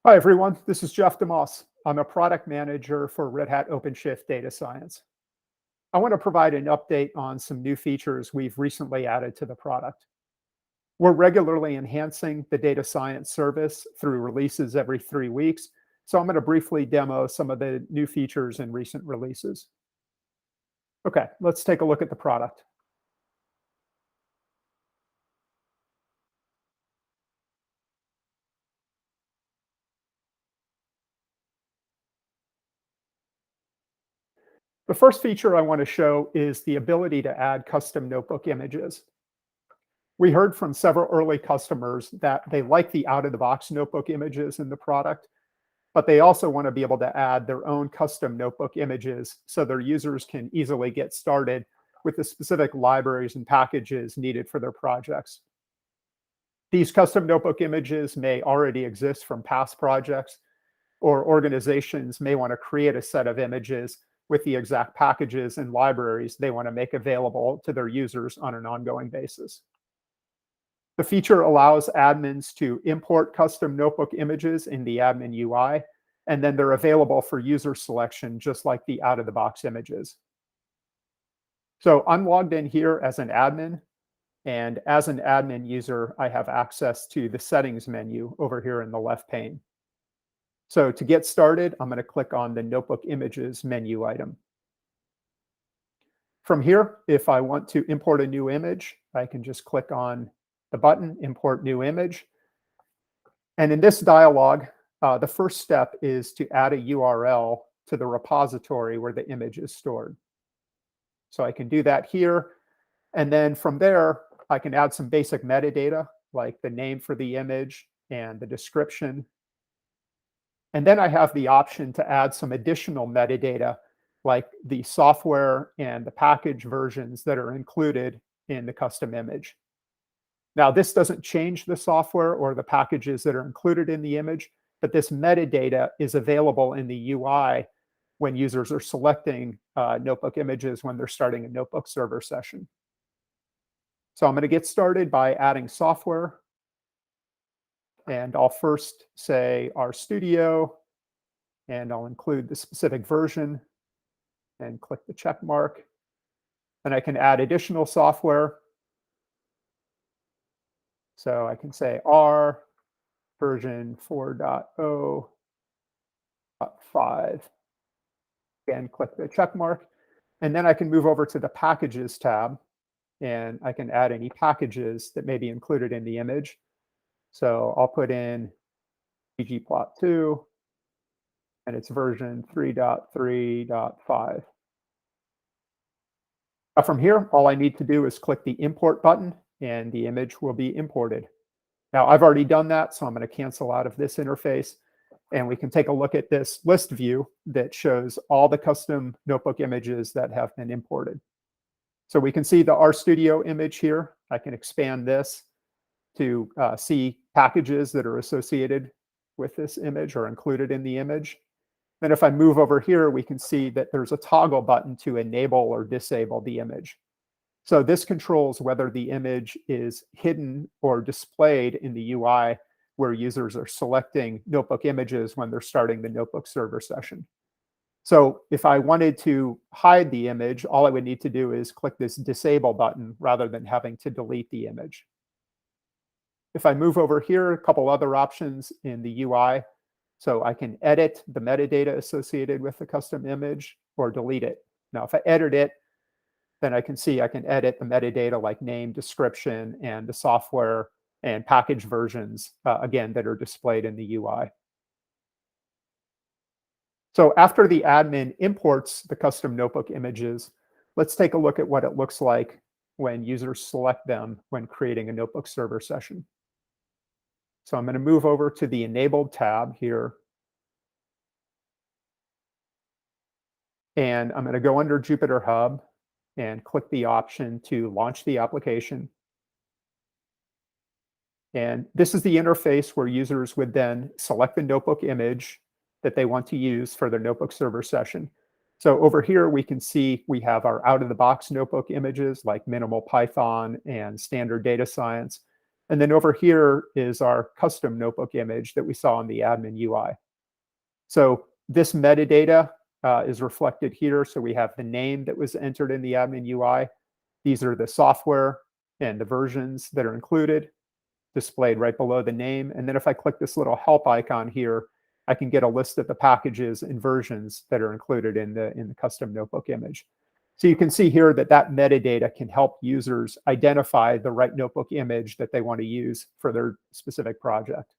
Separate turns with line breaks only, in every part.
Hi, everyone. This is Jeff DeMoss. I'm a product manager for Red Hat OpenShift Data Science. I want to provide an update on some new features we've recently added to the product. We're regularly enhancing the data science service through releases every 3 weeks. So I'm going to briefly demo some of the new features in recent releases. Okay, let's take a look at the product. The first feature I want to show is the ability to add custom notebook images. We heard from several early customers that they like the out-of-the-box notebook images in the product, but they also want to be able to add their own custom notebook images so their users can easily get started with the specific libraries and packages needed for their projects. These custom notebook images may already exist from past projects, or organizations may want to create a set of images with the exact packages and libraries they want to make available to their users on an ongoing basis. The feature allows admins to import custom notebook images in the admin UI, and then they're available for user selection, just like the out-of-the-box images. So I'm logged in here as an admin, and as an admin user, I have access to the settings menu over here in the left pane. So to get started, I'm going to click on the Notebook Images menu item. From here, if I want to import a new image, I can just click on the button, Import New Image. And in this dialog, the first step is to add a URL to the repository where the image is stored. So I can do that here. And then from there, I can add some basic metadata, like the name for the image and the description. And then I have the option to add some additional metadata, like the software and the package versions that are included in the custom image. Now, this doesn't change the software or the packages that are included in the image, but this metadata is available in the UI when users are selecting notebook images when they're starting a notebook server session. So I'm going to get started by adding software. And I'll first say RStudio, and I'll include the specific version and click the check mark. And I can add additional software. So I can say R version 4.0.5. Again, click the check mark. And then I can move over to the Packages tab, and I can add any packages that may be included in the image. So I'll put in ggplot2, and it's version 3.3.5. From here, all I need to do is click the Import button, and the image will be imported. Now, I've already done that, so I'm going to cancel out of this interface, and we can take a look at this list view that shows all the custom notebook images that have been imported. So we can see the RStudio image here. I can expand this to see packages that are associated with this image or included in the image. Then if I move over here, we can see that there's a toggle button to enable or disable the image. So this controls whether the image is hidden or displayed in the UI where users are selecting notebook images when they're starting the notebook server session. So if I wanted to hide the image, all I would need to do is click this disable button rather than having to delete the image. If I move over here, a couple other options in the UI. So I can edit the metadata associated with the custom image or delete it. Now, if I edit it, then I can see I can edit the metadata like name, description, and the software and package versions, again, that are displayed in the UI. So after the admin imports the custom notebook images, let's take a look at what it looks like when users select them when creating a notebook server session. So I'm going to move over to the Enabled tab here. And I'm going to go under Jupyter Hub and click the option to launch the application. And this is the interface where users would then select the notebook image that they want to use for their notebook server session. So over here, we can see we have our out-of-the-box notebook images like minimal Python and standard data science. And then over here is our custom notebook image that we saw in the admin UI. So this metadata is reflected here. So we have the name that was entered in the admin UI. These are the software and the versions that are included, displayed right below the name. And then if I click this little help icon here, I can get a list of the packages and versions that are included in the custom notebook image. So you can see here that that metadata can help users identify the right notebook image that they want to use for their specific project.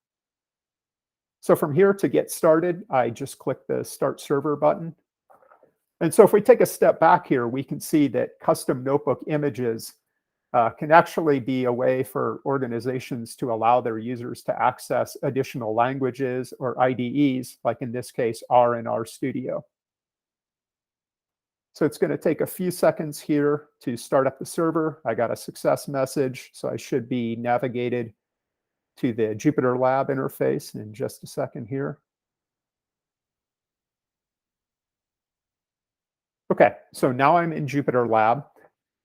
So from here to get started, I just click the Start Server button. And so if we take a step back here, we can see that custom notebook images can actually be a way for organizations to allow their users to access additional languages or IDEs, like in this case, R and RStudio. So it's going to take a few seconds here to start up the server. I got a success message, so I should be navigated to the Jupyter Lab interface in just a second here. Okay, so now I'm in Jupyter Lab,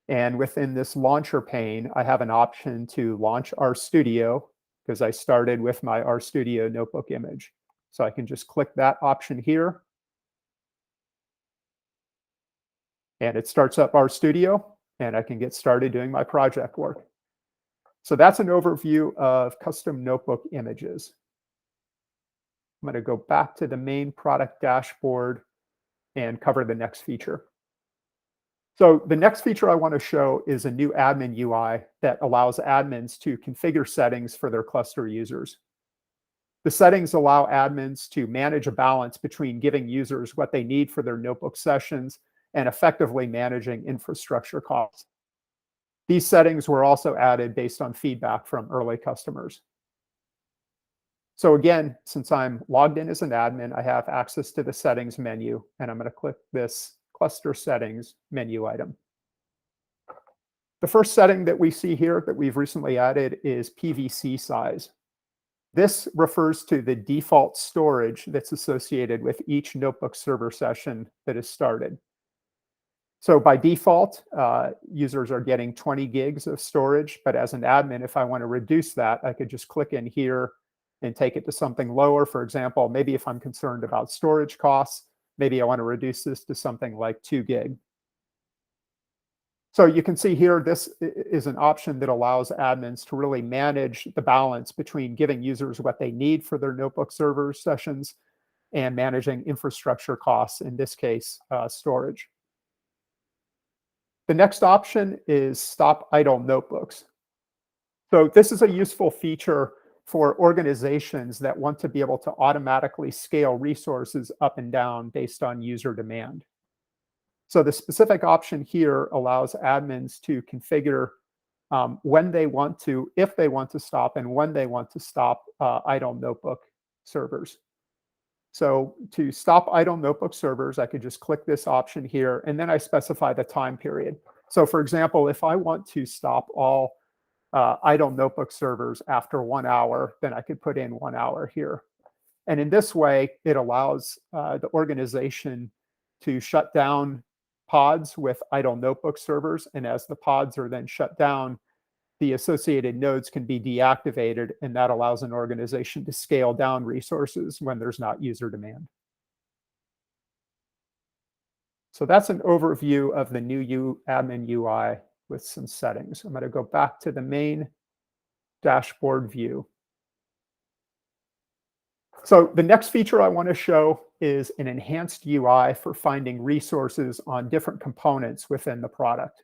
and within this launcher pane, I have an option to launch RStudio because I started with my RStudio notebook image. So I can just click that option here, and it starts up RStudio, and I can get started doing my project work. So that's an overview of custom notebook images. I'm going to go back to the main product dashboard and cover the next feature. So the next feature I want to show is a new admin UI that allows admins to configure settings for their cluster users. The settings allow admins to manage a balance between giving users what they need for their notebook sessions and effectively managing infrastructure costs. These settings were also added based on feedback from early customers. So again, since I'm logged in as an admin, I have access to the settings menu, and I'm going to click this cluster settings menu item. The first setting that we see here that we've recently added is PVC size. This refers to the default storage that's associated with each notebook server session that is started. So by default, users are getting 20 gigs of storage, but as an admin, if I want to reduce that, I could just click in here and take it to something lower. For example, maybe if I'm concerned about storage costs, maybe I want to reduce this to something like 2 gig. So you can see here, this is an option that allows admins to really manage the balance between giving users what they need for their notebook server sessions and managing infrastructure costs, in this case, storage. The next option is Stop Idle Notebooks. So this is a useful feature for organizations that want to be able to automatically scale resources up and down based on user demand. So the specific option here allows admins to configure when they want to, if they want to stop, and when they want to stop idle notebook servers. So to stop idle notebook servers, I could just click this option here, and then I specify the time period. So for example, if I want to stop all idle notebook servers after 1 hour, then I could put in 1 hour here. And in this way, it allows the organization to shut down pods with idle notebook servers. And as the pods are then shut down, the associated nodes can be deactivated, and that allows an organization to scale down resources when there's not user demand. So that's an overview of the new admin UI with some settings. I'm going to go back to the main dashboard view. So the next feature I want to show is an enhanced UI for finding resources on different components within the product.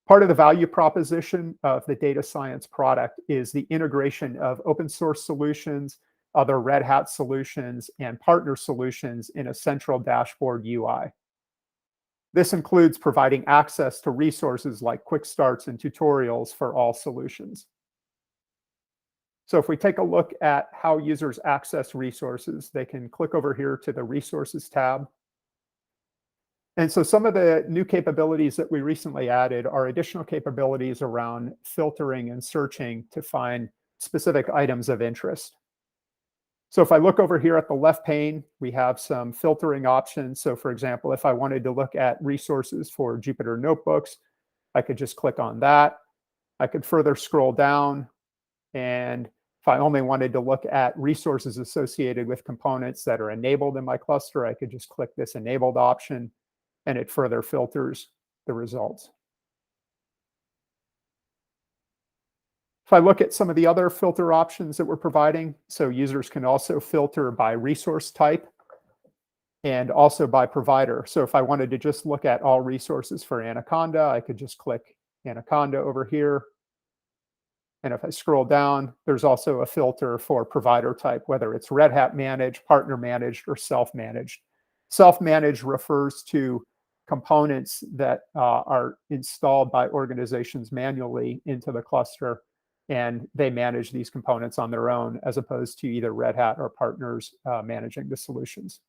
Part of the value proposition of the data science product is the integration of open source solutions, other Red Hat solutions, and partner solutions in a central dashboard UI. This includes providing access to resources like quick starts and tutorials for all solutions. So if we take a look at how users access resources, they can click over here to the Resources tab. And so some of the new capabilities that we recently added are additional capabilities around filtering and searching to find specific items of interest. So if I look over here at the left pane, we have some filtering options. So for example, if I wanted to look at resources for Jupyter Notebooks, I could just click on that. I could further scroll down And if I only wanted to look at resources associated with components that are enabled in my cluster, I could just click this enabled option, and it further filters the results. If I look at some of the other filter options that we're providing, so users can also filter by resource type and also by provider. So if I wanted to just look at all resources for Anaconda, I could just click Anaconda over here. And if I scroll down, there's also a filter for provider type, whether it's Red Hat managed, partner managed, or self-managed. Self-managed refers to components that are installed by organizations manually into the cluster, and they manage these components on their own, as opposed to either Red Hat or partners managing the solutions.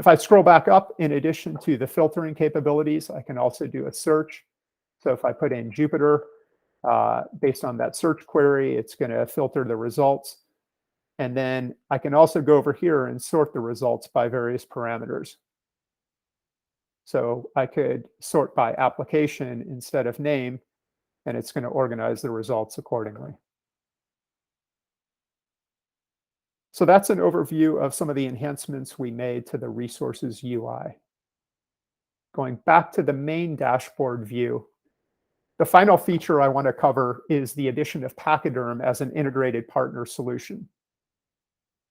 If I scroll back up, in addition to the filtering capabilities, I can also do a search. So if I put in Jupyter, based on that search query, it's going to filter the results. And then I can also go over here and sort the results by various parameters. So I could sort by application instead of name, and it's going to organize the results accordingly. So that's an overview of some of the enhancements we made to the resources UI. Going back to the main dashboard view, the final feature I want to cover is the addition of Pachyderm as an integrated partner solution.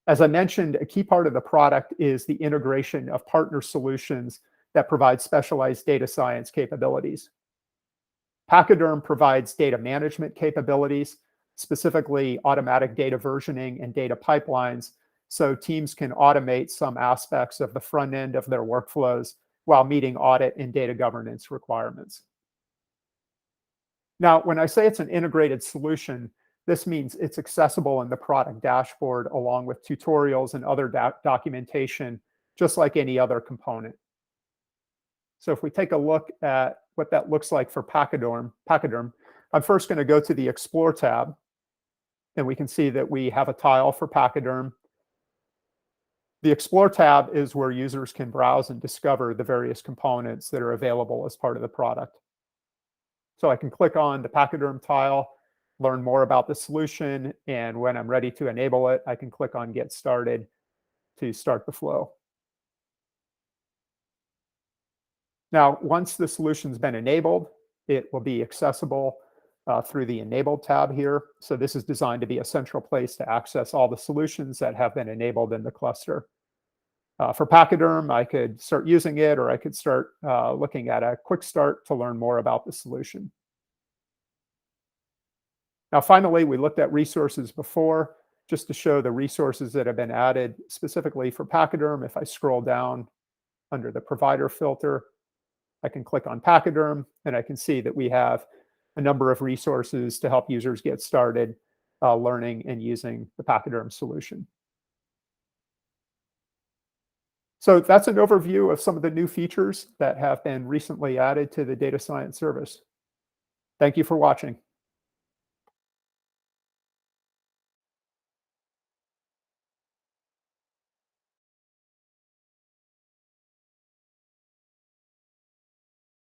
As I mentioned, a key part of the product is the integration of partner solutions that provide specialized data science capabilities. Pachyderm provides data management capabilities, specifically automatic data versioning and data pipelines, so teams can automate some aspects of the front end of their workflows while meeting audit and data governance requirements. Now, when I say it's an integrated solution, this means it's accessible in the product dashboard along with tutorials and other documentation, just like any other component. So if we take a look at what that looks like for Pachyderm, I'm first going to go to the Explore tab, and we can see that we have a tile for Pachyderm. The Explore tab is where users can browse and discover the various components that are available as part of the product. So I can click on the Pachyderm tile, learn more about the solution, and when I'm ready to enable it, I can click on Get Started to start the flow. Now, once the solution's been enabled, it will be accessible through the Enabled tab here. So this is designed to be a central place to access all the solutions that have been enabled in the cluster. For Pachyderm, I could start using it, or I could start looking at a quick start to learn more about the solution. Now, finally, we looked at resources before, just to show the resources that have been added specifically for Pachyderm. If I scroll down under the provider filter, I can click on Pachyderm, and I can see that we have a number of resources to help users get started learning and using the Pachyderm solution. So that's an overview of some of the new features that have been recently added to the data science service. Thank you for watching.